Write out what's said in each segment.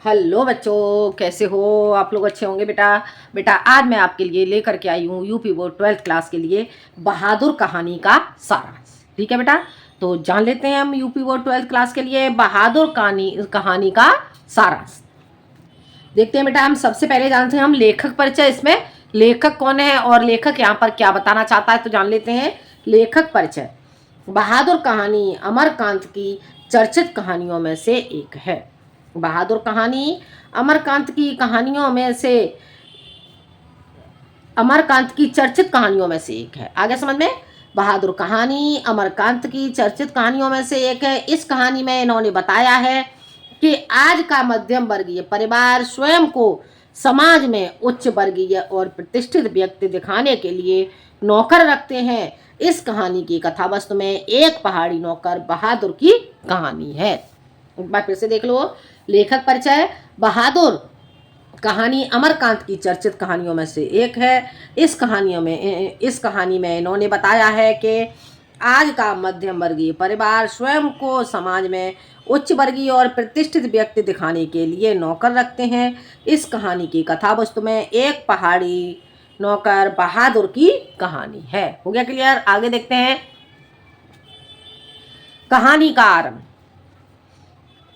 Hello बच्चों, कैसे हो आप लोग? अच्छे होंगे बेटा। बेटा आज मैं आपके लिए लेकर के आई हूँ यूपी बोर्ड 12th क्लास के लिए बहादुर कहानी का सारांश। ठीक है बेटा, तो जान लेते हैं हम यूपी बोर्ड 12th क्लास के लिए बहादुर कहानी का सारांश। देखते हैं बेटा, हम सबसे पहले जानते हैं हम लेखक परिचय। इसमें लेखक कौन है और लेखक यहाँ पर क्या बताना चाहता है, तो जान लेते हैं लेखक परिचय। बहादुर कहानी अमरकांत की चर्चित कहानियों में से एक है। बहादुर कहानी अमरकांत की कहानियों में से अमरकांत की चर्चित कहानियों में से एक है। आगे समझ में, बहादुर कहानी अमरकांत की चर्चित कहानियों में से एक है। इस कहानी में इन्होंने बताया है कि आज का मध्यम वर्गीय परिवार स्वयं को समाज में उच्च वर्गीय और प्रतिष्ठित व्यक्ति दिखाने के लिए नौकर रखते हैं। इस कहानी की कथा वस्तु में एक पहाड़ी नौकर बहादुर की कहानी है। एक बार फिर से देख लो, लेखक परिचय। बहादुर कहानी अमरकांत की चर्चित कहानियों में से एक है। इस कहानी में इन्होंने बताया है कि आज का मध्यम वर्गीय परिवार स्वयं को समाज में उच्च वर्गीय और प्रतिष्ठित व्यक्ति दिखाने के लिए नौकर रखते हैं। इस कहानी की कथा वस्तु में एक पहाड़ी नौकर बहादुर की कहानी है। हो गया क्लियर? आगे देखते हैं कहानी का आरंभ।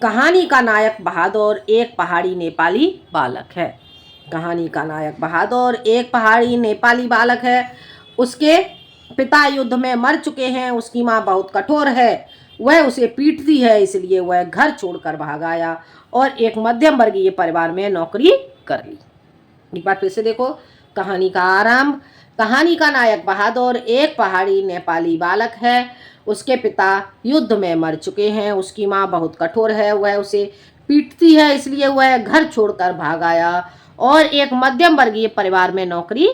कहानी का नायक बहादुर एक पहाड़ी नेपाली बालक है। कहानी का नायक बहादुर एक पहाड़ी नेपाली बालक है। उसके पिता युद्ध में मर चुके हैं। उसकी माँ बहुत कठोर है, वह उसे पीटती है, इसलिए वह घर छोड़कर भाग आया और एक मध्यम वर्गीय परिवार में नौकरी कर ली। एक बार फिर से देखो, कहानी का आरंभ। कहानी का नायक बहादुर एक पहाड़ी नेपाली बालक है। उसके पिता युद्ध में मर चुके हैं। उसकी माँ बहुत कठोर है, वह उसे पीटती है, इसलिए वह घर छोड़कर भाग आया और एक मध्यम वर्गीय परिवार में नौकरी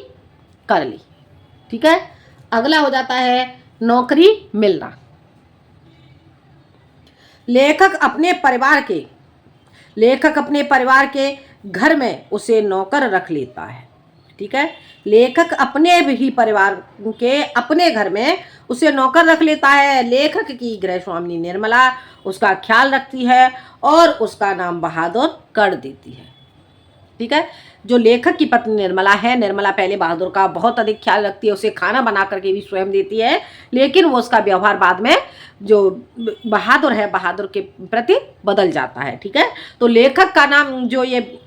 कर ली। ठीक है, अगला हो जाता है नौकरी मिलना। लेखक अपने परिवार के घर में उसे नौकर रख लेता है। ठीक है, लेखक अपने भी परिवार के अपने घर में उसे नौकर रख लेता है। लेखक की गृह स्वामिनी निर्मला उसका ख्याल रखती है और उसका नाम बहादुर कर देती है। ठीक है, जो लेखक की पत्नी निर्मला है, निर्मला पहले बहादुर का बहुत अधिक ख्याल रखती है, उसे खाना बना करके भी स्वयं देती है, लेकिन वो उसका व्यवहार बाद में जो बहादुर है बहादुर के प्रति बदल जाता है। ठीक है, तो लेखक का नाम जो ये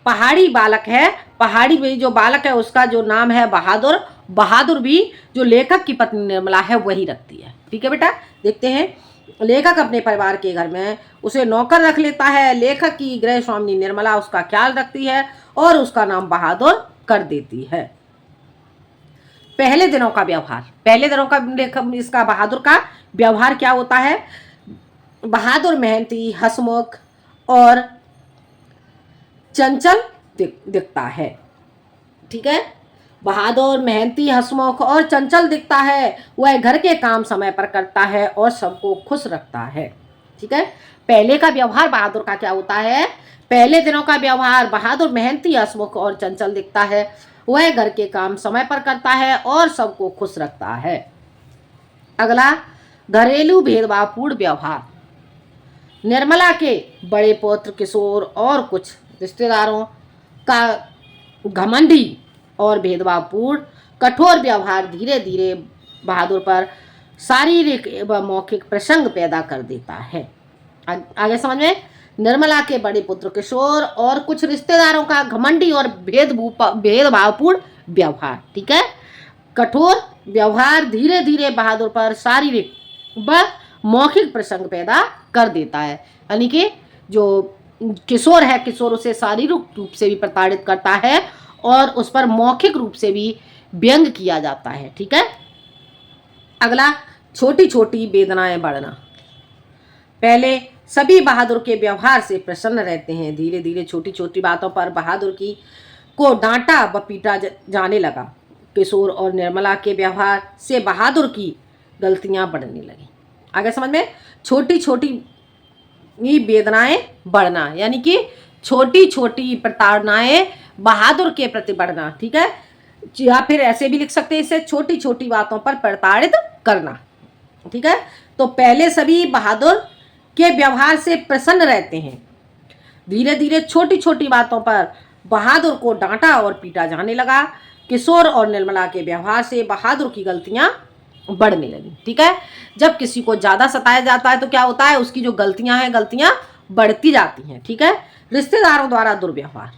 पहाड़ी बालक है, पहाड़ी में जो बालक है उसका जो नाम है बहादुर, बहादुर भी जो लेखक की पत्नी निर्मला है वही रखती है। ठीक है बेटा, देखते हैं लेखक अपने परिवार के घर में उसे नौकर रख लेता है। लेखक की गृह स्वामिनी निर्मला उसका ख्याल रखती है और उसका नाम बहादुर कर देती है। पहले दिनों का व्यवहार। पहले दिनों का इसका बहादुर का व्यवहार क्या होता है? बहादुर मेहनती, हंसमुख और चंचल दिखता है। ठीक है, बहादुर मेहनती, हंसमुख और चंचल दिखता है। वह घर के काम समय पर करता है और सबको खुश रखता है। ठीक है, पहले का व्यवहार बहादुर का क्या होता है? पहले दिनों का व्यवहार, बहादुर मेहनती, हंसमुख और चंचल दिखता है। वह घर के काम समय पर करता है और सबको खुश रखता है। अगला, घरेलू भेदभावपूर्ण व्यवहार। निर्मला के बड़े पुत्र किशोर और कुछ रिश्तेदारों का घमंडी और भेदभावपूर्ण कठोर व्यवहार धीरे धीरे बहादुर पर शारीरिक एवं मौखिक प्रसंग पैदा कर देता है। आगे समझ में, निर्मला के बड़े पुत्र किशोर और कुछ रिश्तेदारों का घमंडी और भेदभावपूर्ण व्यवहार। ठीक है, कठोर व्यवहार धीरे धीरे बहादुर पर शारीरिक व मौखिक प्रसंग पैदा कर देता है। यानी कि जो किशोर है, किशोर उसे शारीरिक रूप से भी प्रताड़ित करता है और उस पर मौखिक रूप से भी व्यंग किया जाता है। ठीक है, अगला, छोटी छोटी वेदनाएं बढ़ना। पहले सभी बहादुर के व्यवहार से प्रसन्न रहते हैं। धीरे धीरे छोटी छोटी बातों पर बहादुर की को डांटा व पीटा जाने लगा। किशोर और निर्मला के व्यवहार से बहादुर की गलतियां बढ़ने लगी। आगे समझ में, छोटी छोटी वेदनाएं बढ़ना, यानी कि छोटी छोटी प्रताड़नाएं बहादुर के प्रति बढ़ना। ठीक है, या फिर ऐसे भी लिख सकते हैं इसे, छोटी छोटी बातों पर प्रताड़ित करना। ठीक है, तो पहले सभी बहादुर के व्यवहार से प्रसन्न रहते हैं। धीरे धीरे छोटी छोटी बातों पर बहादुर को डांटा और पीटा जाने लगा। किशोर और निर्मला के व्यवहार से बहादुर की गलतियां बढ़ने लगी। ठीक है, जब किसी को ज्यादा सताया जाता है तो क्या होता है, उसकी जो गलतियां हैं गलतियां बढ़ती जाती हैं। ठीक है, रिश्तेदारों द्वारा दुर्व्यवहार।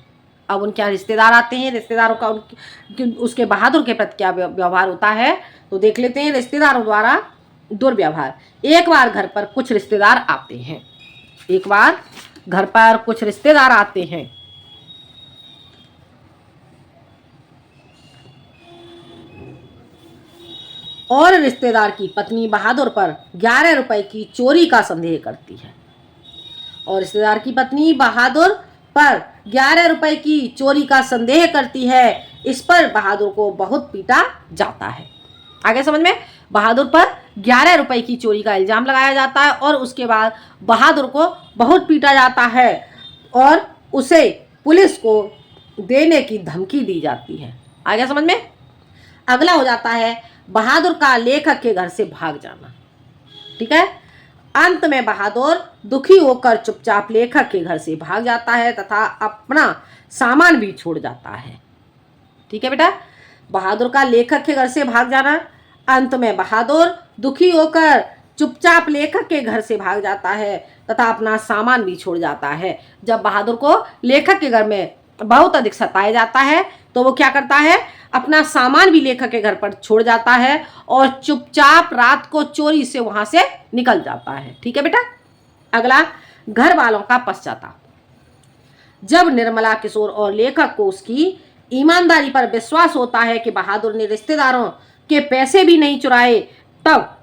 अब उनके यहाँ रिश्तेदार आते हैं, रिश्तेदारों का उसके बहादुर के प्रति क्या व्यवहार होता है तो देख लेते हैं। रिश्तेदारों द्वारा दुर्व्यवहार। एक बार घर पर कुछ रिश्तेदार आते हैं, एक बार घर पर कुछ रिश्तेदार आते हैं और रिश्तेदार की पत्नी बहादुर पर 11 रुपए की चोरी का संदेह करती है। और रिश्तेदार की पत्नी बहादुर पर 11 रुपए की चोरी का संदेह करती है। इस पर बहादुर को बहुत पीटा जाता है। आगे समझ में, बहादुर पर 11 रुपए की चोरी का इल्जाम लगाया जाता है और उसके बाद बहादुर को बहुत पीटा जाता है और उसे पुलिस को देने की धमकी दी जाती है। आगे समझ में। अगला हो जाता है बहादुर का लेखक के घर से भाग जाना। ठीक है, अंत में बहादुर दुखी होकर चुपचाप लेखक के घर से भाग जाता है तथा अपना सामान भी छोड़ जाता है। ठीक है बेटा, बहादुर का लेखक के घर से भाग जाना। अंत में बहादुर दुखी होकर चुपचाप लेखक के घर से भाग जाता है तथा अपना सामान भी छोड़ जाता है। जब बहादुर को लेखक के घर में बहुत अधिक सताया जाता है तो वो क्या करता है, अपना सामान भी लेखक के घर पर छोड़ जाता है और चुपचाप रात को चोरी से वहां से निकल जाता है। ठीक है बेटा। अगला, घर वालों का पश्चाताप। जब निर्मला, किशोर और लेखक को उसकी ईमानदारी पर विश्वास होता है कि बहादुर ने रिश्तेदारों के पैसे भी नहीं चुराए, तब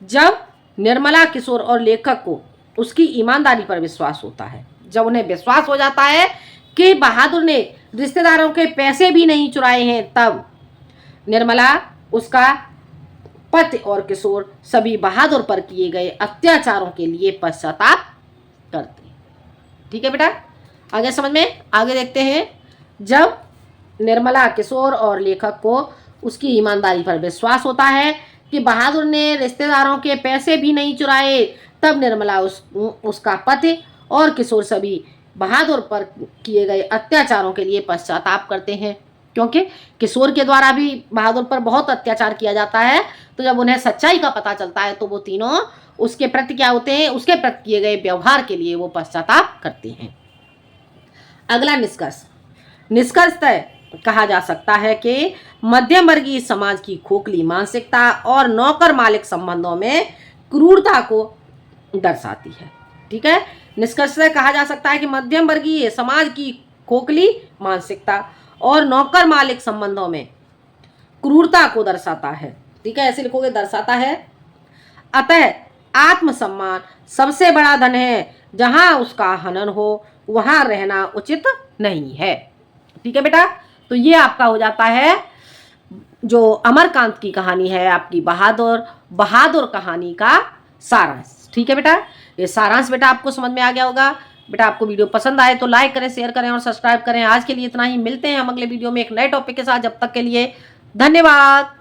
जब निर्मला, किशोर और लेखक को उसकी ईमानदारी पर विश्वास होता है, जब उन्हें विश्वास हो जाता है कि बहादुर ने रिश्तेदारों के पैसे भी नहीं चुराए हैं, तब निर्मला, उसका पति और किशोर सभी बहादुर पर किए गए अत्याचारों के लिए पश्चाताप करते हैं। ठीक है बेटा, आगे समझ में। आगे देखते हैं। जब निर्मला, किशोर और लेखक को उसकी ईमानदारी पर विश्वास होता है कि बहादुर ने रिश्तेदारों के पैसे भी नहीं चुराए, तब निर्मला, उसका पति और किशोर सभी बहादुर पर किए गए अत्याचारों के लिए पश्चाताप करते हैं। क्योंकि किशोर के द्वारा भी बहादुर पर बहुत अत्याचार किया जाता है, तो जब उन्हें सच्चाई का पता चलता है तो वो तीनों उसके प्रति क्या होते हैं, उसके प्रति किए गए व्यवहार के लिए वो पश्चाताप करते हैं। अगला निष्कर्ष। निष्कर्षतः कहा जा सकता है कि मध्यम वर्गीय समाज की खोखली मानसिकता और नौकर मालिक संबंधों में क्रूरता को दर्शाती है। ठीक है, निष्कर्षतः कहा जा सकता है कि मध्यम वर्गीय समाज की खोखली मानसिकता और नौकर मालिक संबंधों में क्रूरता को दर्शाता है। ठीक है, ऐसे लिखोगे, दर्शाता है। अतः आत्मसम्मान सबसे बड़ा धन है, जहां उसका हनन हो वहां रहना उचित नहीं है। ठीक है बेटा, तो ये आपका हो जाता है जो अमरकांत की कहानी है, आपकी बहादुर कहानी का सारांश। ठीक है बेटा, ये सारांश बेटा आपको समझ में आ गया होगा। बेटा आपको वीडियो पसंद आए तो लाइक करें, शेयर करें और सब्सक्राइब करें। आज के लिए इतना ही, मिलते हैं हम अगले वीडियो में एक नए टॉपिक के साथ। जब तक के लिए धन्यवाद।